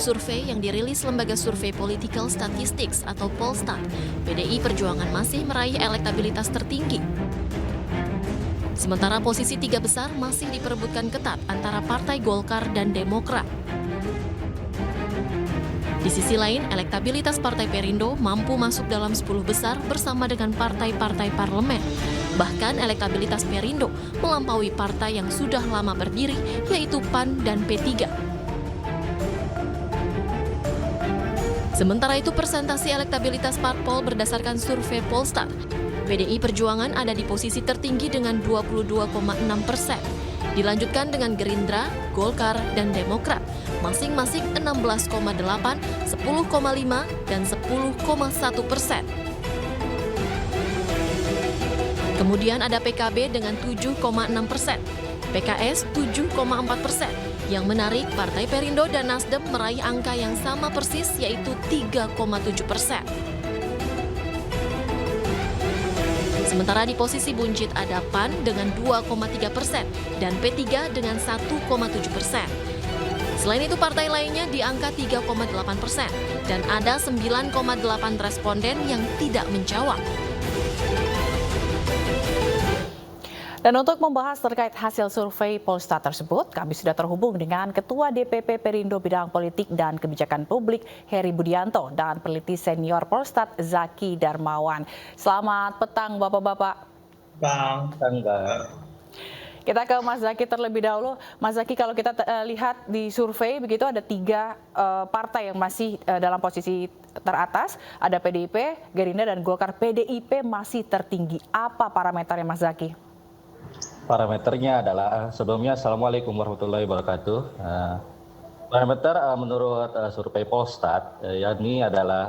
survei yang dirilis lembaga survei Political Statistics atau Polstat, PDI Perjuangan masih meraih elektabilitas tertinggi. Sementara posisi 3 besar masih diperebutkan ketat antara Partai Golkar dan Demokrat. Di sisi lain, elektabilitas Partai Perindo mampu masuk dalam 10 besar bersama dengan partai-partai parlemen. Bahkan elektabilitas Perindo melampaui partai yang sudah lama berdiri, yaitu PAN dan P3. Sementara itu, persentase elektabilitas parpol berdasarkan survei Polstat, PDI Perjuangan ada di posisi tertinggi dengan 22,6%. Dilanjutkan dengan Gerindra, Golkar, dan Demokrat, masing-masing 16,8, 10,5, dan 10,1%. Kemudian ada PKB dengan 7,6%, PKS 7,4%. Yang menarik, Partai Perindo dan Nasdem meraih angka yang sama persis, yaitu 3,7%. Sementara di posisi buncit ada PAN dengan 2,3% dan P3 dengan 1,7%. Selain itu, partai lainnya di angka 3,8% dan ada 9,8 responden yang tidak menjawab. Dan untuk membahas terkait hasil survei Polstat tersebut, kami sudah terhubung dengan Ketua DPP Perindo Bidang Politik dan Kebijakan Publik Heri Budianto dan peneliti senior Polstat Zaki Darmawan. Selamat petang Bapak-Bapak. Bang, Mbak. Kita ke Mas Zaki terlebih dahulu. Mas Zaki, kalau kita lihat di survei begitu ada 3 partai yang masih dalam posisi teratas, ada PDIP, Gerindra, dan Golkar. PDIP masih tertinggi. Apa parameternya Mas Zaki? Parameternya adalah sebelumnya Assalamualaikum warahmatullahi wabarakatuh. Parameter menurut survei Polstat yakni adalah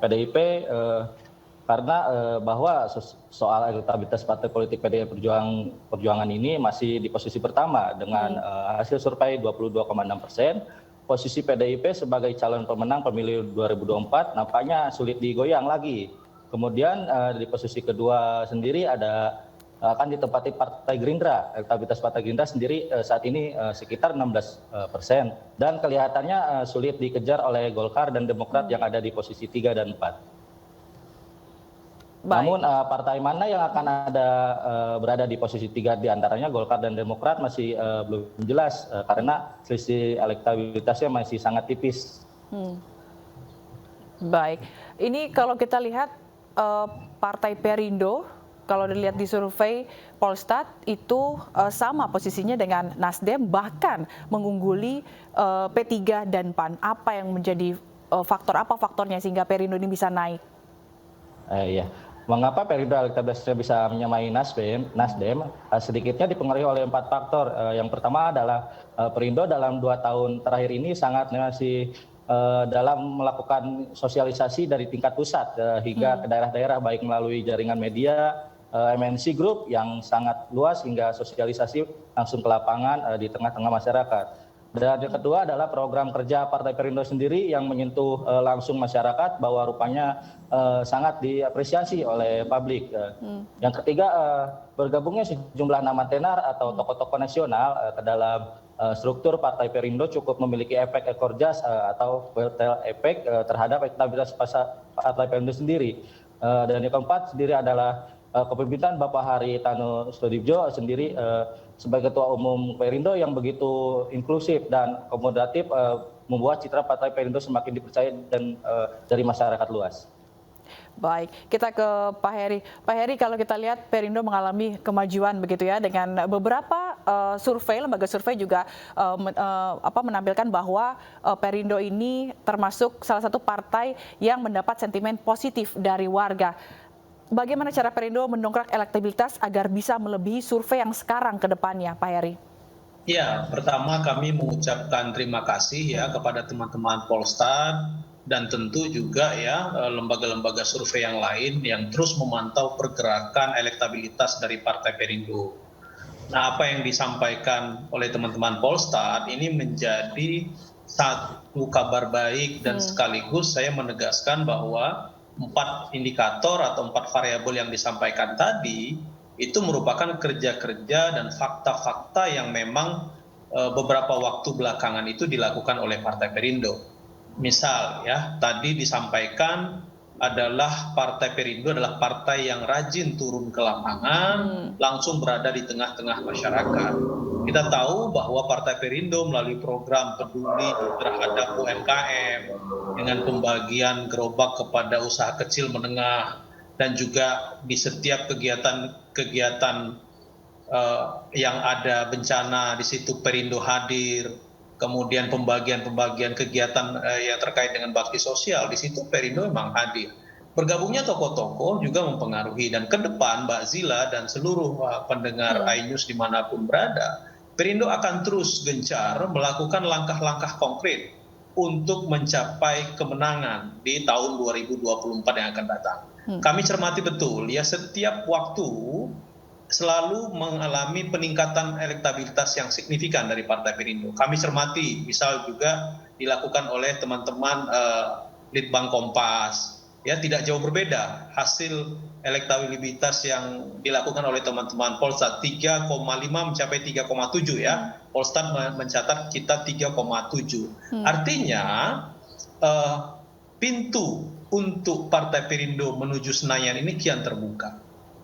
PDIP karena bahwa soal elektabilitas partai politik PDI Perjuangan ini masih di posisi pertama dengan hasil survei 22,6%. Posisi PDIP sebagai calon pemenang pemilu 2024 nampaknya sulit digoyang lagi. Kemudian di posisi kedua sendiri akan ditempati Partai Gerindra. Elektabilitas Partai Gerindra sendiri saat ini sekitar 16% dan kelihatannya sulit dikejar oleh Golkar dan Demokrat yang ada di posisi 3 dan 4. Namun partai mana yang akan berada di posisi 3 di antaranya Golkar dan Demokrat masih belum jelas karena selisih elektabilitasnya masih sangat tipis. Baik, ini kalau kita lihat Partai Perindo, kalau dilihat di survei Polstat itu sama posisinya dengan Nasdem, bahkan mengungguli P3 dan PAN. Apa yang menjadi faktornya sehingga Perindo ini bisa naik? Iya. Mengapa Perindo elektabilitasnya bisa menyamai Nasdem? Sedikitnya dipengaruhi oleh 4 faktor. Yang pertama adalah Perindo dalam 2 tahun terakhir ini sangat masih dalam melakukan sosialisasi dari tingkat pusat hingga ke daerah-daerah, baik melalui jaringan media, MNC Group yang sangat luas hingga sosialisasi langsung ke lapangan di tengah-tengah masyarakat. Dan yang kedua adalah program kerja Partai Perindo sendiri yang menyentuh langsung masyarakat bahwa rupanya sangat diapresiasi oleh publik. Yang ketiga, bergabungnya sejumlah nama tenar atau tokoh-tokoh nasional ke dalam struktur Partai Perindo cukup memiliki efek ekor jas atau kotel efek terhadap elektabilitas Partai Perindo sendiri. Dan yang keempat sendiri adalah kepemimpinan Bapak Haritanu Sudibjo sendiri sebagai Ketua Umum Perindo yang begitu inklusif dan akomodatif membuat citra Partai Perindo semakin dipercaya dan dari masyarakat luas. Baik, kita ke Pak Heri. Pak Heri, kalau kita lihat Perindo mengalami kemajuan begitu ya, dengan beberapa lembaga survei juga menampilkan bahwa Perindo ini termasuk salah satu partai yang mendapat sentimen positif dari warga. Bagaimana cara Perindo mendongkrak elektabilitas agar bisa melebihi survei yang sekarang ke depannya, Pak Heri? Ya, pertama kami mengucapkan terima kasih ya kepada teman-teman Polstat dan tentu juga ya lembaga-lembaga survei yang lain yang terus memantau pergerakan elektabilitas dari Partai Perindo. Nah, apa yang disampaikan oleh teman-teman Polstat ini menjadi satu kabar baik dan sekaligus saya menegaskan bahwa 4 indikator atau 4 variabel yang disampaikan tadi itu merupakan kerja-kerja dan fakta-fakta yang memang beberapa waktu belakangan itu dilakukan oleh Partai Perindo. Misal ya, tadi disampaikan adalah Partai Perindo adalah partai yang rajin turun ke lapangan, langsung berada di tengah-tengah masyarakat. Kita tahu bahwa Partai Perindo melalui program peduli terhadap UMKM dengan pembagian gerobak kepada usaha kecil menengah, dan juga di setiap kegiatan yang ada bencana di situ Perindo hadir. Kemudian pembagian kegiatan yang terkait dengan bakti sosial, di situ Perindo memang hadir. Bergabungnya tokoh-tokoh juga mempengaruhi, dan ke depan Mbak Zila dan seluruh pendengar iNews dimanapun berada, Perindo akan terus gencar melakukan langkah-langkah konkret untuk mencapai kemenangan di tahun 2024 yang akan datang. Kami cermati betul ya, setiap waktu selalu mengalami peningkatan elektabilitas yang signifikan dari Partai Perindo. Kami cermati, misal juga dilakukan oleh teman-teman Litbang Kompas, ya tidak jauh berbeda hasil elektabilitas yang dilakukan oleh teman-teman Polstat, 3,5 mencapai 3,7 ya. Polstat mencatat kita 3,7. Artinya pintu untuk Partai Perindo menuju Senayan ini kian terbuka.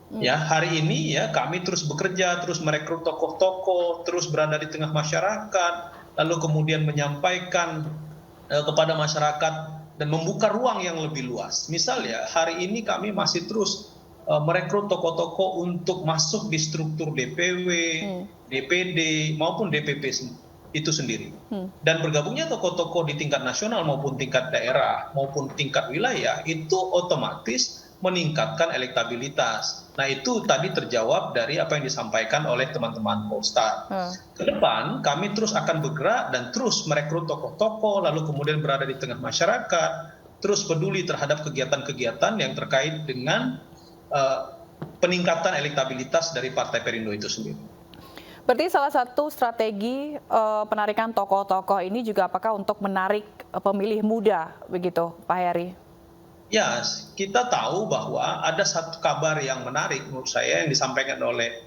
Ya, hari ini ya kami terus bekerja, terus merekrut tokoh-tokoh, terus berada di tengah masyarakat, lalu kemudian menyampaikan kepada masyarakat dan membuka ruang yang lebih luas. Misal ya, hari ini kami masih terus merekrut tokoh-tokoh untuk masuk di struktur DPW, DPD maupun DPP itu sendiri. Dan bergabungnya tokoh-tokoh di tingkat nasional maupun tingkat daerah maupun tingkat wilayah itu otomatis meningkatkan elektabilitas. Nah, itu tadi terjawab dari apa yang disampaikan oleh teman-teman Polstar. Ke depan kami terus akan bergerak dan terus merekrut tokoh-tokoh, lalu kemudian berada di tengah masyarakat, terus peduli terhadap kegiatan-kegiatan yang terkait dengan peningkatan elektabilitas dari Partai Perindo itu sendiri. Berarti salah satu strategi penarikan tokoh-tokoh ini juga apakah untuk menarik pemilih muda, begitu Pak Heri? Ya, kita tahu bahwa ada satu kabar yang menarik menurut saya yang disampaikan oleh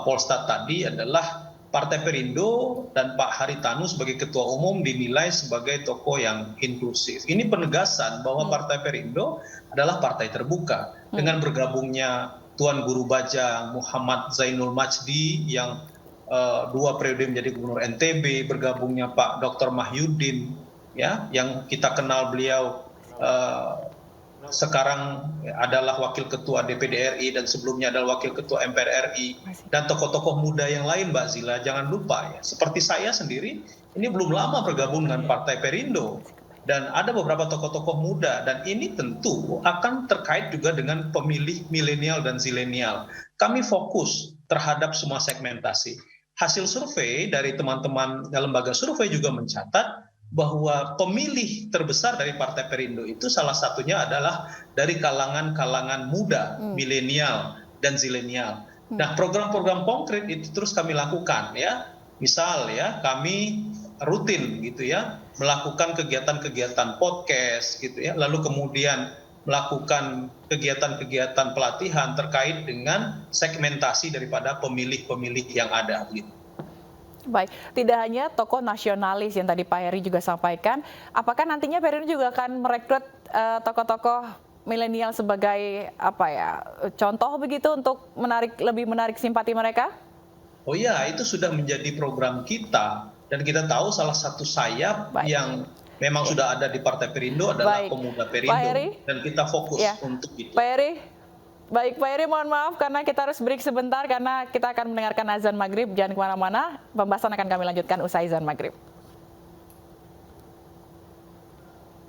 Polstat tadi adalah Partai Perindo dan Pak Haritanu sebagai Ketua Umum dinilai sebagai tokoh yang inklusif. Ini penegasan bahwa Partai Perindo adalah partai terbuka. Dengan bergabungnya Tuan Guru Bajang, Muhammad Zainul Majdi yang 2 periode menjadi Gubernur NTB, bergabungnya Pak Dr. Mahyudin, ya, yang kita kenal beliau sekarang adalah Wakil Ketua DPD RI dan sebelumnya adalah Wakil Ketua MPR RI, dan tokoh-tokoh muda yang lain, Mbak Zila, jangan lupa ya, seperti saya sendiri ini belum lama bergabung dengan Partai Perindo dan ada beberapa tokoh-tokoh muda, dan ini tentu akan terkait juga dengan pemilih milenial dan zilenial. Kami fokus terhadap semua segmentasi. Hasil survei dari teman-teman lembaga survei juga mencatat bahwa pemilih terbesar dari Partai Perindo itu salah satunya adalah dari kalangan-kalangan muda, milenial dan zilenial. Nah, program-program konkret itu terus kami lakukan ya. Misal ya, kami rutin gitu ya melakukan kegiatan-kegiatan podcast gitu ya, lalu kemudian melakukan kegiatan-kegiatan pelatihan terkait dengan segmentasi daripada pemilih-pemilih yang ada gitu. Baik, tidak hanya tokoh nasionalis yang tadi Pak Heri juga sampaikan, apakah nantinya Perindo juga akan merekrut tokoh-tokoh milenial sebagai apa ya, contoh begitu untuk lebih menarik simpati mereka? Oh iya, itu sudah menjadi program kita, dan kita tahu salah satu sayap yang memang sudah ada di Partai Perindo adalah Pemuda Perindo, dan kita fokus untuk itu. Pak Heri. Baik, Pak Heri, mohon maaf karena kita harus break sebentar karena kita akan mendengarkan azan maghrib. Jangan kemana-mana, pembahasan akan kami lanjutkan usai azan maghrib.